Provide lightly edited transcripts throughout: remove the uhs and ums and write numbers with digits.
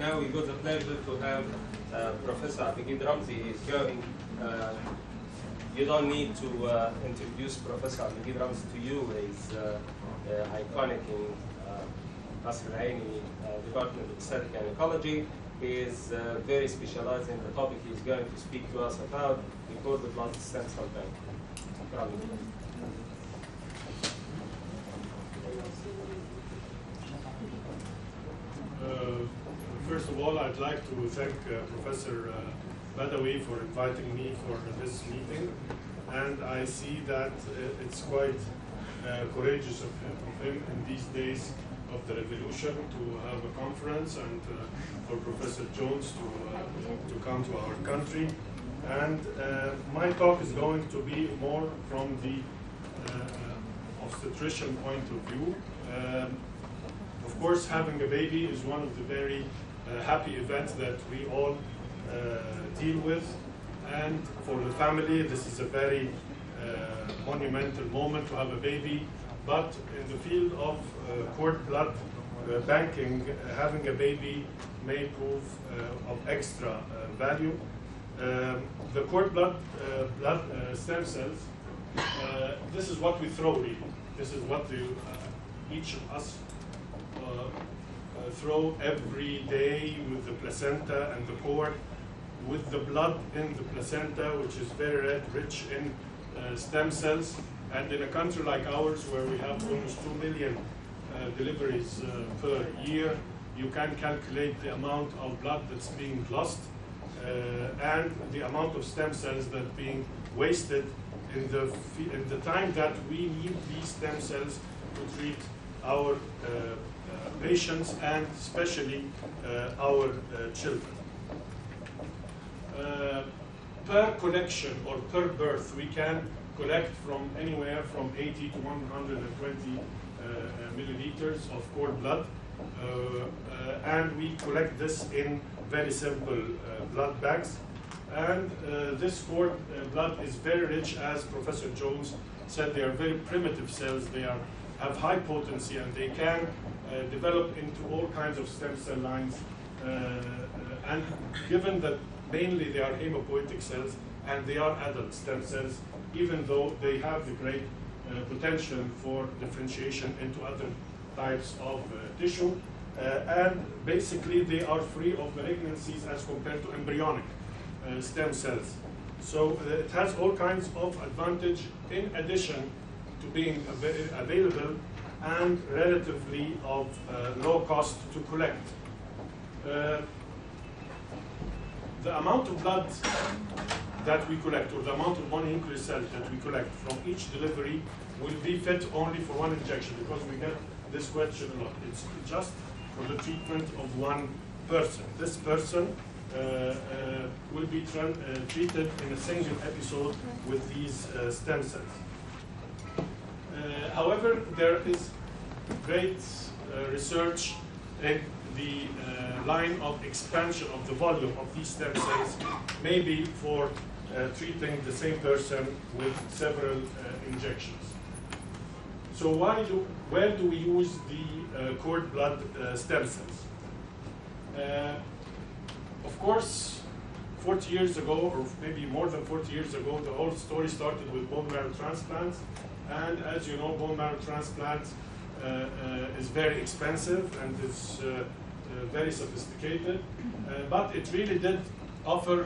now we got the pleasure to have Professor Abigid Ramzi is going. You don't need to introduce Professor Abigid Ramzi to you. He's iconic in Nasr al-Aini Department of Aesthetic and Ecology. He is very specialized in the topic he's going to speak to us about, before the blood stem cell bank. First of all, I'd like to thank Professor Badawi for inviting me for this meeting. And I see that it's quite courageous of him in these days of the revolution to have a conference, and for Professor Jones to come to our country. And my talk is going to be more from the obstetrician point of view. Of course, having a baby is one of the very happy events that we all deal with. And for the family, this is a very monumental moment to have a baby. But in the field of cord blood banking, having a baby may prove of extra value. The cord blood stem cells, this is what we throw really. This is what each of us throw every day with the placenta and the cord, with the blood in the placenta, which is very rich in stem cells. And in a country like ours, where we have almost 2 million deliveries per year, you can calculate the amount of blood that's being lost and the amount of stem cells that are being wasted in the time that we need these stem cells to treat our patients, and especially our children. Per collection or per birth, we can collect from anywhere from 80 to 120 milliliters of cord blood, and we collect this in very simple blood bags. And this cord blood is very rich, as Professor Jones said. They are very primitive cells. They have high potency, and they can develop into all kinds of stem cell lines. And given that mainly they are hematopoietic cells and they are adult stem cells, even though they have the great potential for differentiation into other types of tissue. And basically they are free of malignancies as compared to embryonic stem cells. So it has all kinds of advantage, in addition to being available and relatively of low cost to collect. The amount of blood that we collect, or the amount of mononuclear cells that we collect from each delivery, will be fit only for one injection, because we get this question a lot. It's just for the treatment of one person. This person will be treated in a single episode with these stem cells. However, there is great research in the line of expansion of the volume of these stem cells, maybe for treating the same person with several injections. So where do we use the cord blood stem cells? Of course, 40 years ago, or maybe more than 40 years ago, the whole story started with bone marrow transplants. And as you know, bone marrow transplant is very expensive and is very sophisticated, but it really did offer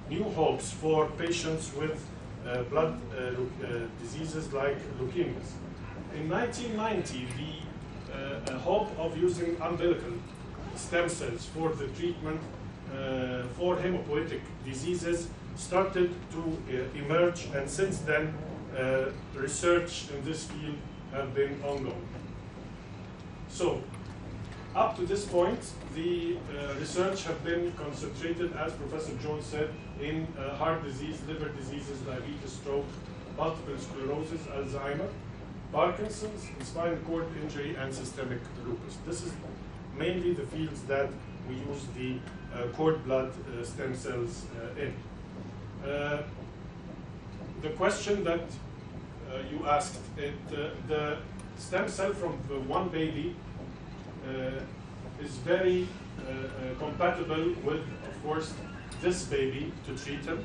new hopes for patients with blood diseases like leukemias. In 1990, the hope of using umbilical stem cells for the treatment for hematopoietic diseases started to emerge, and since then research in this field have been ongoing. So up to this point, the research have been concentrated, as Professor Jones said, in heart disease, liver diseases, diabetes, stroke, multiple sclerosis, Alzheimer, Parkinson's, spinal cord injury, and systemic lupus. This is mainly the fields that we use the cord blood stem cells in. The question that you asked, the stem cell from one baby is very compatible with, of course, this baby to treat him.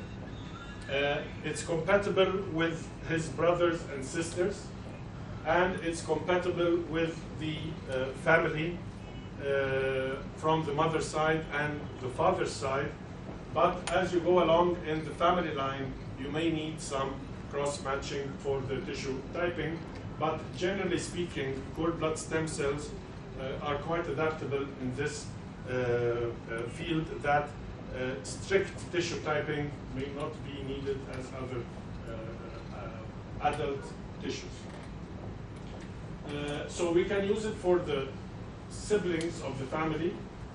It's compatible with his brothers and sisters, and it's compatible with the family from the mother's side and the father's side. But as you go along in the family line, you may need some cross-matching for the tissue typing. But generally speaking, cord blood stem cells are quite adaptable in this field, that strict tissue typing may not be needed as other adult tissues. So we can use it for the siblings of the family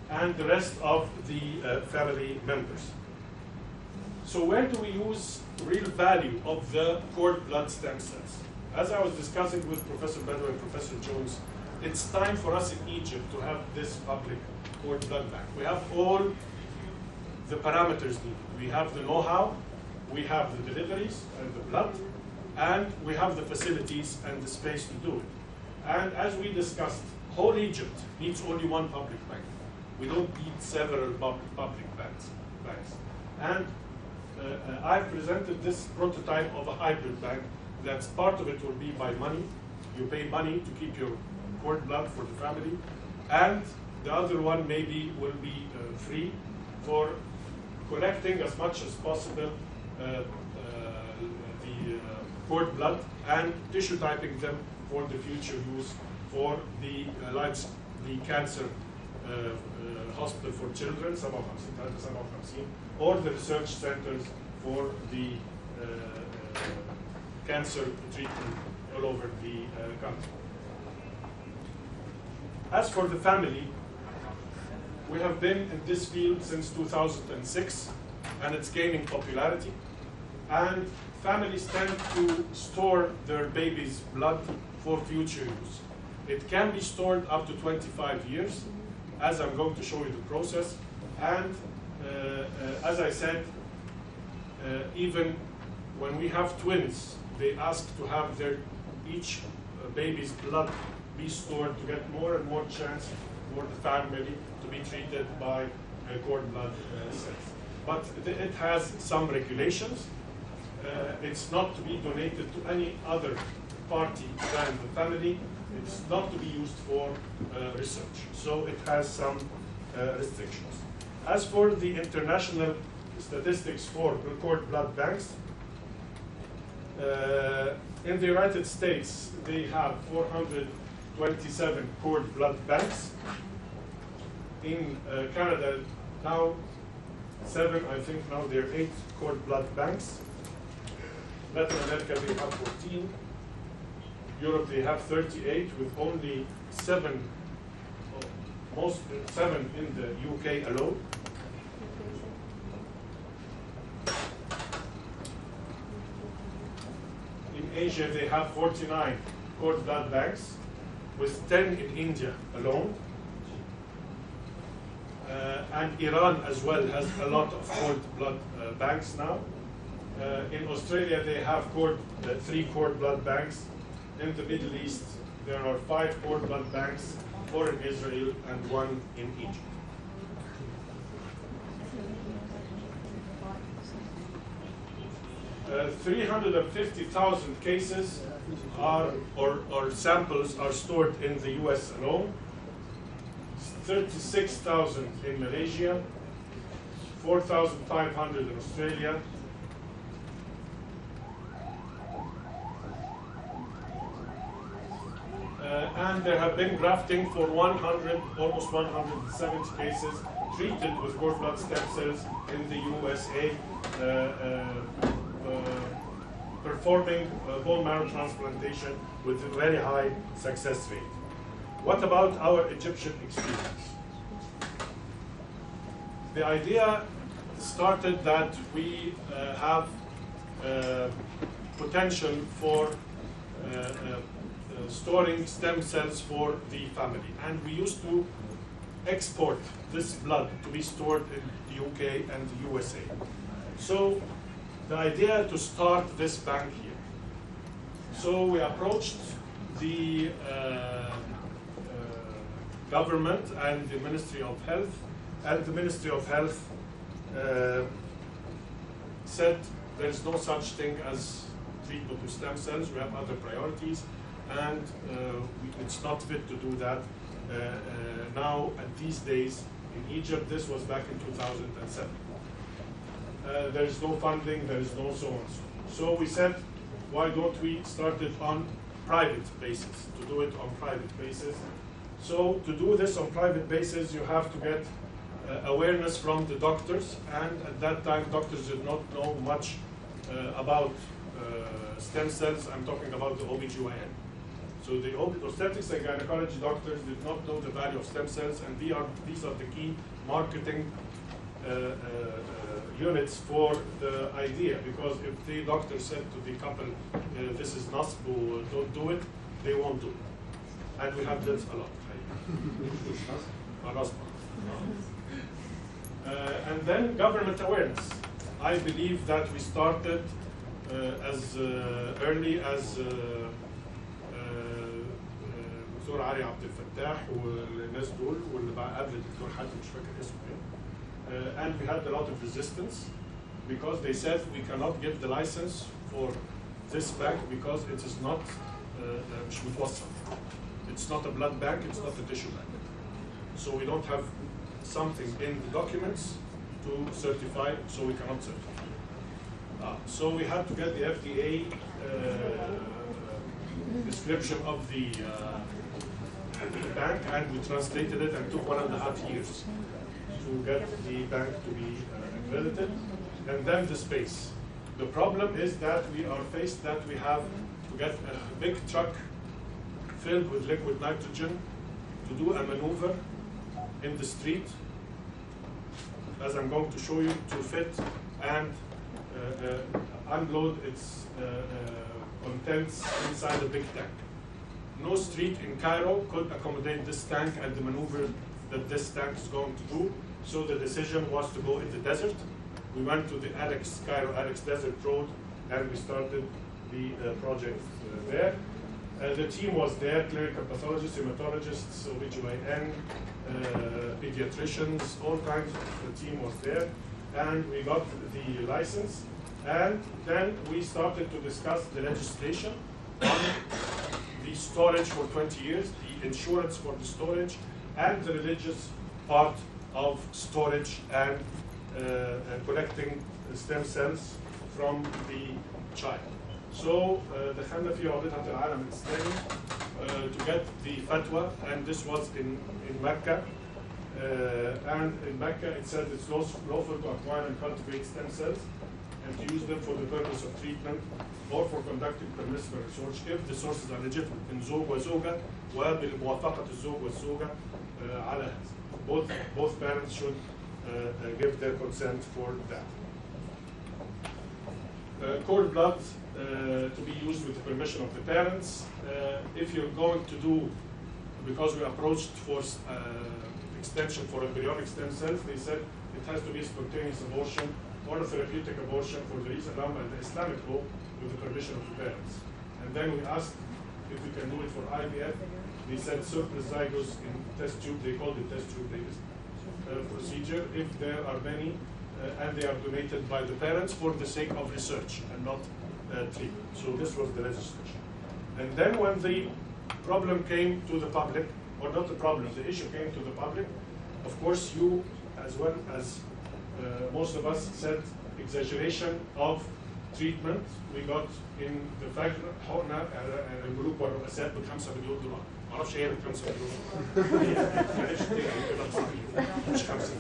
and the rest of the family members. So where do we use real value of the cord blood stem cells? As I was discussing with Professor Bedouin and Professor Jones, it's time for us in Egypt to have this public cord blood bank. We have all the parameters needed. We have the know-how, we have the deliveries and the blood, and we have the facilities and the space to do it. And as we discussed, whole Egypt needs only one public bank. We don't need several public banks. And I've presented this prototype of a hybrid bank. That's part of it will be by money. You pay money to keep your cord blood for the family, and the other one maybe will be free for collecting as much as possible the cord blood and tissue typing them for the future use for the cancer hospital for children, or the research centers for the cancer treatment all over the country. As for the family, we have been in this field since 2006, and it's gaining popularity. And families tend to store their baby's blood for future use. It can be stored up to 25 years, as I'm going to show you the process. And as I said, even when we have twins, they ask to have each baby's blood be stored to get more and more chance for the family to be treated by cord blood cells. But it has some regulations. It's not to be donated to any other party than the family. It's not to be used for research. So it has some restrictions. As for the international statistics for cord blood banks, in the United States, they have 427 cord blood banks. In Canada, now 7, I think now there are 8 cord blood banks. Latin America, they have 14. Europe, they have 38, with only 7 in the UK alone. In Asia, they have 49 cord blood banks, with 10 in India alone. And Iran as well has a lot of cord blood banks now. In Australia, they have 3 cord blood banks. In the Middle East, there are 5 cord blood banks, 4 in Israel and 1 in Egypt. Uh, 350,000 cases or samples are stored in the US alone, 36,000 in Malaysia, 4,500 in Australia, and there have been grafting for almost 170 cases treated with cord blood stem cells in the USA, performing bone marrow transplantation with a very high success rate. What about our Egyptian experience? The idea started that we have potential for storing stem cells for the family. And we used to export this blood to be stored in the UK and the USA. So the idea to start this bank here. So we approached the government and the Ministry of Health. And the Ministry of Health said there is no such thing as treatment with stem cells. We have other priorities, and it's not fit to do that now at these days in Egypt. This was back in 2007. There is no funding, there is no so on. So we said, why don't we start it on private basis, to do it on private basis. So to do this on private basis, you have to get awareness from the doctors, and at that time doctors did not know much about stem cells. I'm talking about the OBGYN. So the obstetrics and gynecology doctors did not know the value of stem cells, and these are the key marketing units for the idea, because if the doctor said to the couple, this is NASB, don't do it, they won't do it. And we have this a lot. And then government awareness. I believe that we started as early as دكتور علي عبد الفتاح والناس دول واللي بقى قبل الدكتور حاتم مش فاكر اسمه ايه. And we had a lot of resistance because they said we cannot give the license for this bank because it is not مش متوثق. It's not a blood bank, it's not a tissue bank. So we don't have something in the documents to certify, so we cannot certify. So we had to get the FDA description of the bank, and we translated it and took 1.5 years to get the bank to be accredited. And then the space. The problem is that we are faced that we have to get a big truck filled with liquid nitrogen to do a maneuver in the street, as I'm going to show you, to fit and unload its contents inside a big tank. No street in Cairo could accommodate this tank and the maneuver that this tank is going to do, so the decision was to go in the desert. We went to the Cairo Alex Desert Road, and we started the project there. The team was there, clinical pathologists, hematologists, OBGYN, pediatricians, all kinds of the team was there, and we got the license. And then we started to discuss the legislation on the storage for 20 years, the insurance for the storage, and the religious part of storage and collecting stem cells from the child. So دخلنا في عقدة العالم الإسلامي to get the fatwa, and this was in Mecca. And in Mecca it said it's lawful to acquire and cultivate stem cells and to use them for the purpose of treatment or for conducting permissible research if the sources are legitimate in زوج وزوجة وبالموافقة الزوج والزوجة على هذا. Both parents should give their consent for that. Cord blood to be used with the permission of the parents. If you're going to do, because we approached for extension for embryonic stem cells, they said it has to be spontaneous abortion or a therapeutic abortion for the reason around the Islamic law with the permission of the parents. And then we asked if we can do it for IVF. They said surplus zygotes in test tube, they called it test tube babies, procedure, if there are many, and they are donated by the parents for the sake of research and not treatment. So this was the legislation. And then when the problem came to the public, or not the problem, the issue came to the public, of course you, as well as most of us, said exaggeration of treatment. We got in the fact حقنا الملوك والرؤساء ب$5 مليون. ما اعرفش ايه ب$5 مليون. مش 5.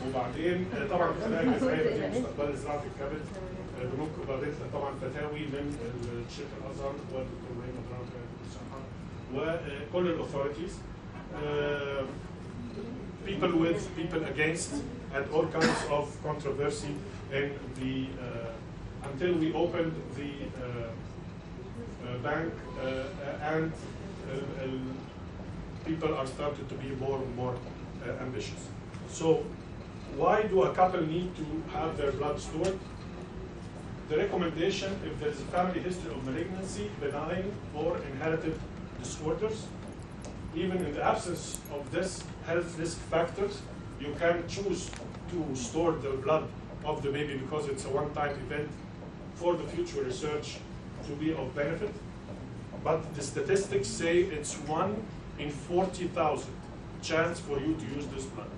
وبعدين طبعا الخلايا الجذعيه دي مستقبل زراعه الكبد. بنوك وبعدين طبعا فتاوي من الشيخ الازهر والدكتور ابراهيم مدران وكل الاثوريتيز. People with, people against, and all kinds of controversy in the until we opened the bank and people are started to be more and more ambitious. So why do a couple need to have their blood stored? The recommendation, if there is a family history of malignancy, benign or inherited disorders, even in the absence of this health risk factors, you can choose to store the blood of the baby because it's a one-time event for the future research to be of benefit. But the statistics say it's 1 in 40,000 chance for you to use this blood.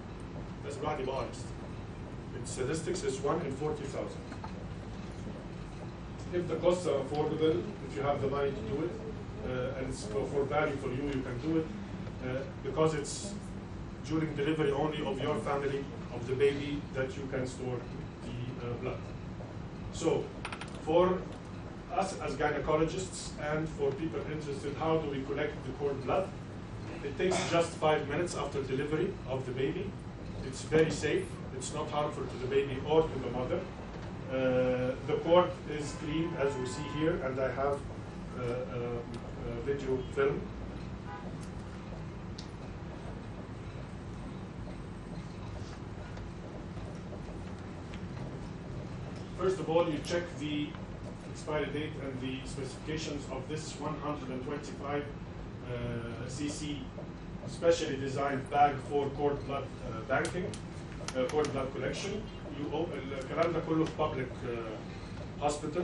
That's bloody biased. Its statistics is 1 in 40,000. If the costs are affordable, if you have the money to do it, and it's for value for you, you can do it, because it's during delivery only of your family, of the baby, that you can store the blood. So, for us as gynecologists and for people interested, how do we collect the cord blood? It takes just 5 minutes after delivery of the baby. It's very safe. It's not harmful to the baby or to the mother. The cord is clean, as we see here, and I have a video film. First of all, you check the expiry date and the specifications of this 125 cc specially designed bag for cord blood banking, cord blood collection. الكلام ده كله في public hospital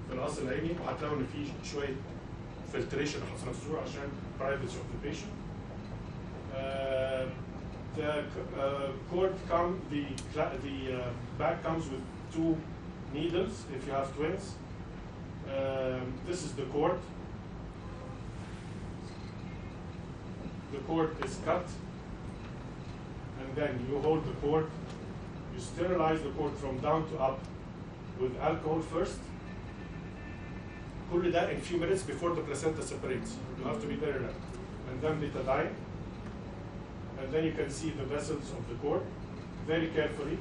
في القصر العيني، وهتلاقوا ان في شويه filtration هترصوه عشان privacy of the patient. The cord the bag comes with 2 needles if you have twins. This is the cord. The cord is cut, and then you hold the cord. You sterilize the cord from down to up with alcohol first. كل ده in few minutes before the placenta separates. You have to be very alert. And then betadine. And then you can see the vessels of the cord. Very carefully,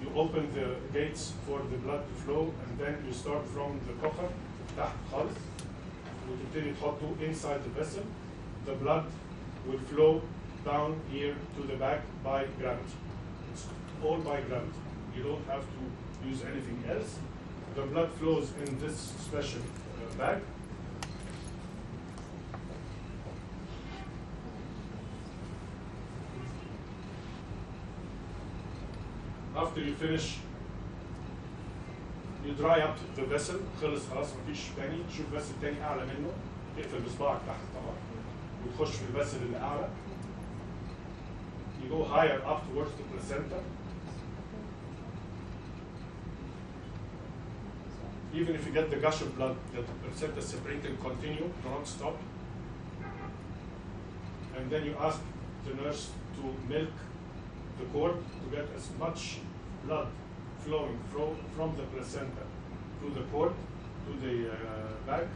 you open the gates for the blood to flow, and then you start from the kocher تحت خالص وتبتدي تحطه inside the vessel. The blood will flow down here to the back by gravity. It's all by gravity. You don't have to use anything else. The blood flows in this special bag. After you finish, you dry up the vessel. خلص خلاص مفيش تاني. تشوف vessel تاني أعلى منه. تقفل بصباعك تحت طبعا. وتخش في الvessel اللي أعلى. You go higher up towards the placenta. Even if you get the gush of blood, the placenta separating continue, do not stop. And then you ask the nurse to milk the cord to get as much blood flowing from the placenta to the cord, to the bag.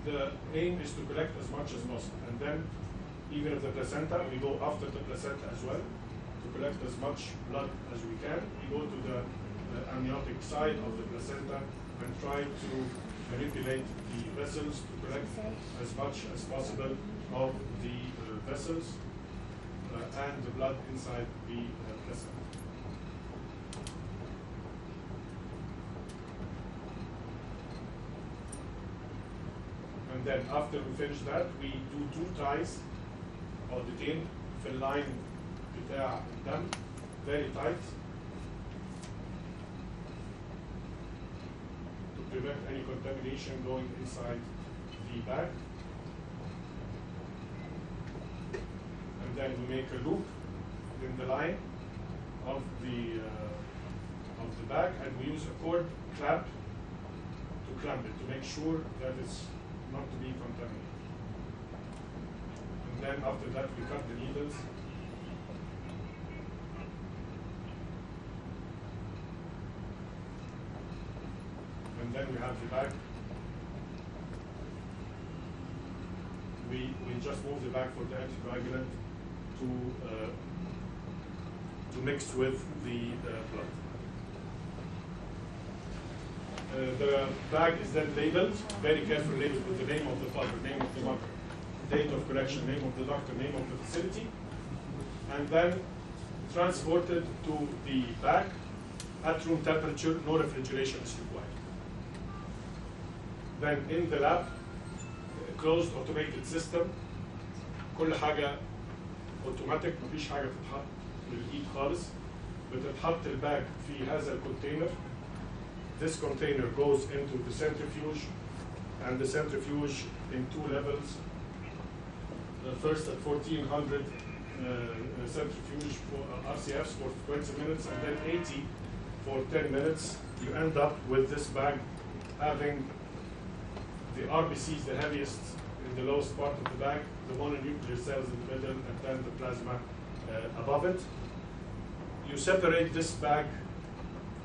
The aim is to collect as much as possible. And then, even if the placenta, we go after the placenta as well, to collect as much blood as we can. We go to the amniotic side of the placenta and try to manipulate the vessels to collect as much as possible of the vessels and the blood inside the placenta. And then after we finish that, we do 2 ties عقدتين في اللاين بتاع الدم, very tight, to prevent any contamination going inside the bag. And then we make a loop in the line of the bag, and we use a cord clamp to clamp it to make sure that it's not to be contaminated. And then after that we cut the needles. And then we have the bag. We just move the bag for the anticoagulant to mix with the blood. The bag is then labeled, very carefully labeled with the name of the father, name of the mother, date of collection, name of the doctor, name of the facility, and then transported to the bag at room temperature. No refrigeration is required. Then in the lab, closed automated system. كل حاجة اوتوماتيك، مفيش حاجة بتتحط بالإيد خالص. بتتحط الباج في هذا الكونتينر. This container goes into the centrifuge, and the centrifuge in 2 levels. First at 1400 centrifuge for RCFs for 20 minutes, and then 80 for 10 minutes. You end up with this bag having the RBCs, the heaviest, in the lowest part of the bag, the mononuclear cells in the middle, and then the plasma above it. You separate this bag,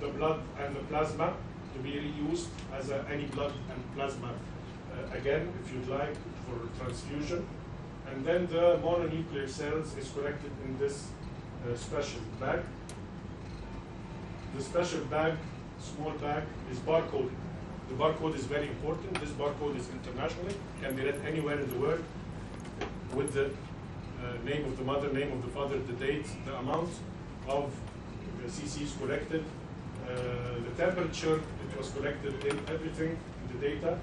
the blood and the plasma, to be reused as any blood and plasma again, if you'd like, for transfusion. And then the mononuclear cells is collected in this special bag. The special bag, small bag, is barcoded. The barcode is very important. This barcode is internationally, can be read anywhere in the world, with the name of the mother, name of the father, the date, the amount of the CCs collected, the temperature it was collected in, everything in the data.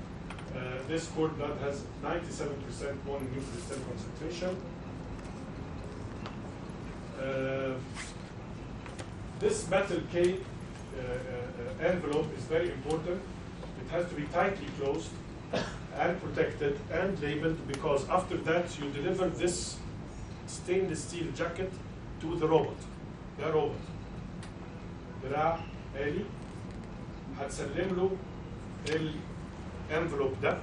This cord blood has 97% mononuclear cell concentration. This metal K envelope is very important. It has to be tightly closed and protected and labeled, because after that you deliver this stainless steel jacket to the robot. ده روبوت دراع آلي هتسلم له الانفلوب ده.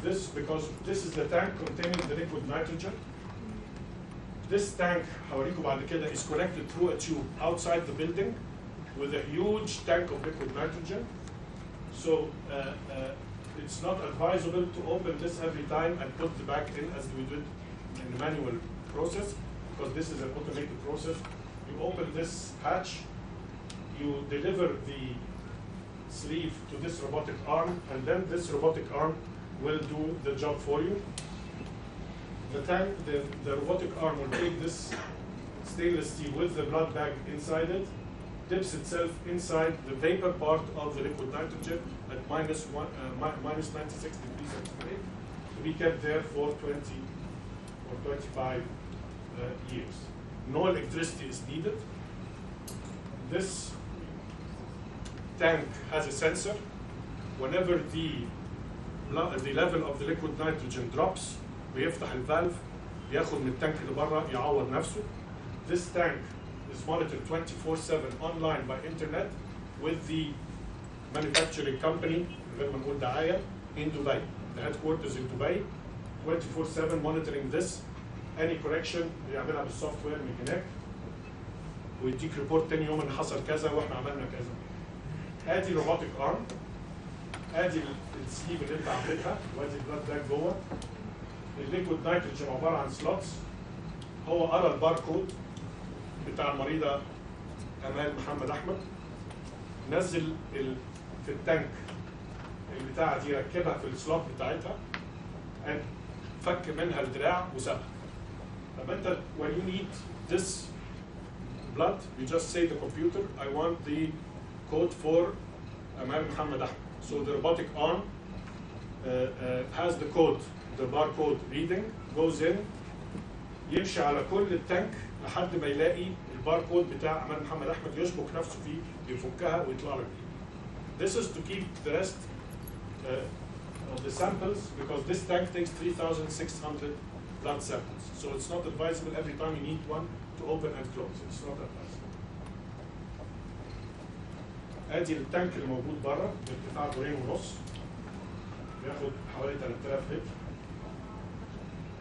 This, because this is the tank containing the liquid nitrogen. This tank هوريكم بعد كده is connected through a tube outside the building with a huge tank of liquid nitrogen. So it's not advisable to open this every time and put the back in as we did in the manual process, because this is an automated process. You open this hatch, you deliver the sleeve to this robotic arm, and then this robotic arm will do the job for you. The robotic arm will take this stainless steel with the blood bag inside it, dips itself inside the vapor part of the liquid nitrogen at minus 96 degrees centigrade, to be kept there for 20 or 25 years. No electricity is needed. This tank has a sensor. Whenever the level of the liquid nitrogen drops, بيفتح الفالف ياخد من التانك اللي بره يعوض نفسه. This tank is monitored 24/7 online by internet with the manufacturing company, غير ما نقول دعاية, in Dubai. The headquarters in Dubai, 24/7 monitoring this. Any correction بيعملها بالسوفت وير من هناك ويديك ريبورت تاني يوم ان حصل كذا واحنا عملنا كذا. ادي روبوتك ارم، ادي السليب اللي انت عاملها، وادي البلاد باك جوه. الليكويد نيتروجين عباره عن سلوتس. هو قرا الباركود بتاع المريضه امال محمد احمد، نزل في التانك البتاعه دي، ركبها في السلوت بتاعتها، فك منها الدراع وسابها. طب انت when you need this blood, you just say to the computer, I want the code for Amal Muhammad Ahmed. So the robotic arm has the code, the barcode reading, goes in, يمشي على كل التانك لحد ما يلاقي الباركود بتاع أمال محمد أحمد، يشبك نفسه فيه، يفكها ويطلع لك. This is to keep the rest of the samples, because this tank takes 3,600 blood samples. So it's not advisable every time you need one to open and close. It's not advisable. ادي التانك اللي موجود بره بارتفاع 2.5 بياخد حوالي 3000 لتر.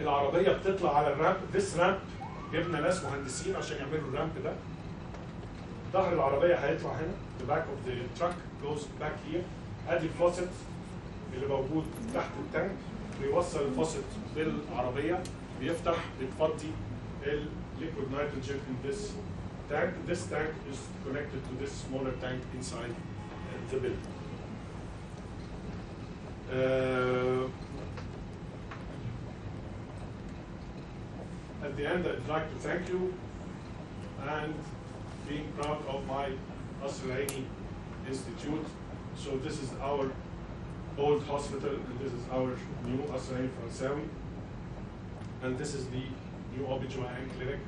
العربيه بتطلع على الرامب. This ramp جبنا ناس مهندسين عشان يعملوا الرامب ده. ظهر العربيه هيطلع هنا. The back of the truck goes back here. ادي الفوسيت اللي موجود تحت التانك، بيوصل الفوسيت بالعربيه، بيفتح بتفضي liquid nitrogen in this tank. This tank is connected to this smaller tank inside the building. At the end, I'd like to thank you and being proud of my Nasr Aini Institute. So this is our old hospital, and this is our new Asrain Fransawi. And this is the new OB/GYN clinic,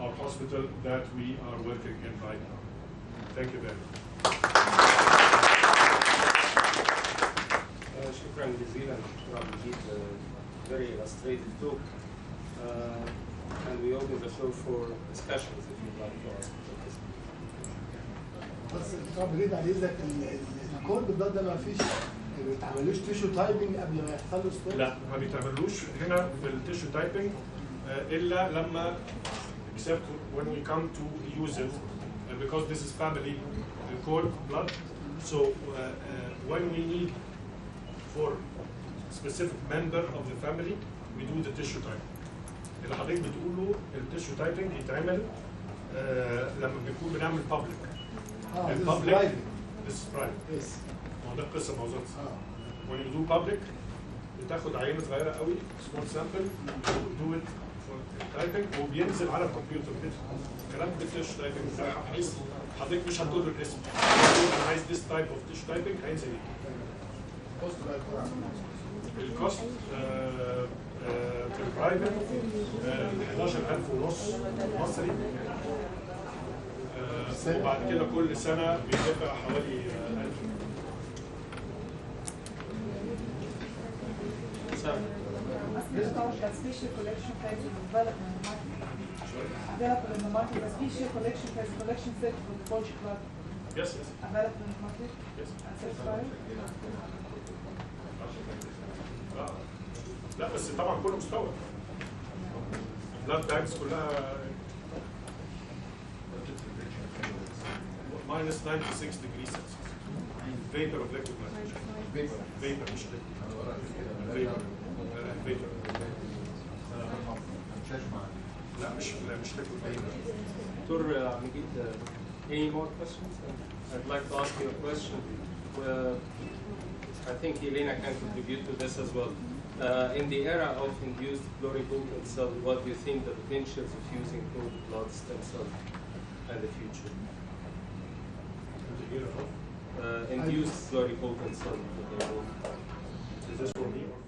our hospital that we are working in right now. Thank you very much. شكرا جزيلا دكتور عبد المجيد. Very illustrative talk. And we open the floor for discussions if you'd like to ask. بس طب جيت على اذنك الكورد بلاد ده ما فيش ما بيتعملوش تيشو تايبنج قبل ما يحصل له ستورج؟ لا ما بيتعملوش هنا في التيشو تايبنج الا لما except when we come to use it because this is family cord blood. So when we need for specific member of the family we do the tissue typing. اللي حضرتك بتقوله التيشو تايبنج يتعمل لما بنكون بنعمل public. this is private. Yes. ما هو ده القصه موضوع. When you do public بتاخد عينه صغيره قوي small sample do it for typing وبينزل على الكمبيوتر كده. الكلام ده تيشو تايبنج بحيث حضرتك مش هتقول له الاسم. انا عايز this type of tissue typing هينزل ايه؟ الكوست في البرايفت 11,500 مصري. وبعد كده كل سنه بيدفع حوالي 1000. This storage has special collection type in development market. Available in the market, a special collection has collection set for the Polish club. Yes, yes. Available in the market. Yes. And satisfied. لا بس طبعا كله مستوى. البلاد بانكس كلها minus 96 degrees Celsius. Vapor of liquid nitrogen. Vapor مش liquid. Vapor. Vapor. لا مش liquid. Dr. Abdelmajid, any more questions? I'd like to ask you a question. I think Elena can contribute to this as well. In the era of induced pluripotent cell, what do you think the potentials of using cord blood stem cell in the future? Beautiful. Induced pluripotent cell. Is this for me or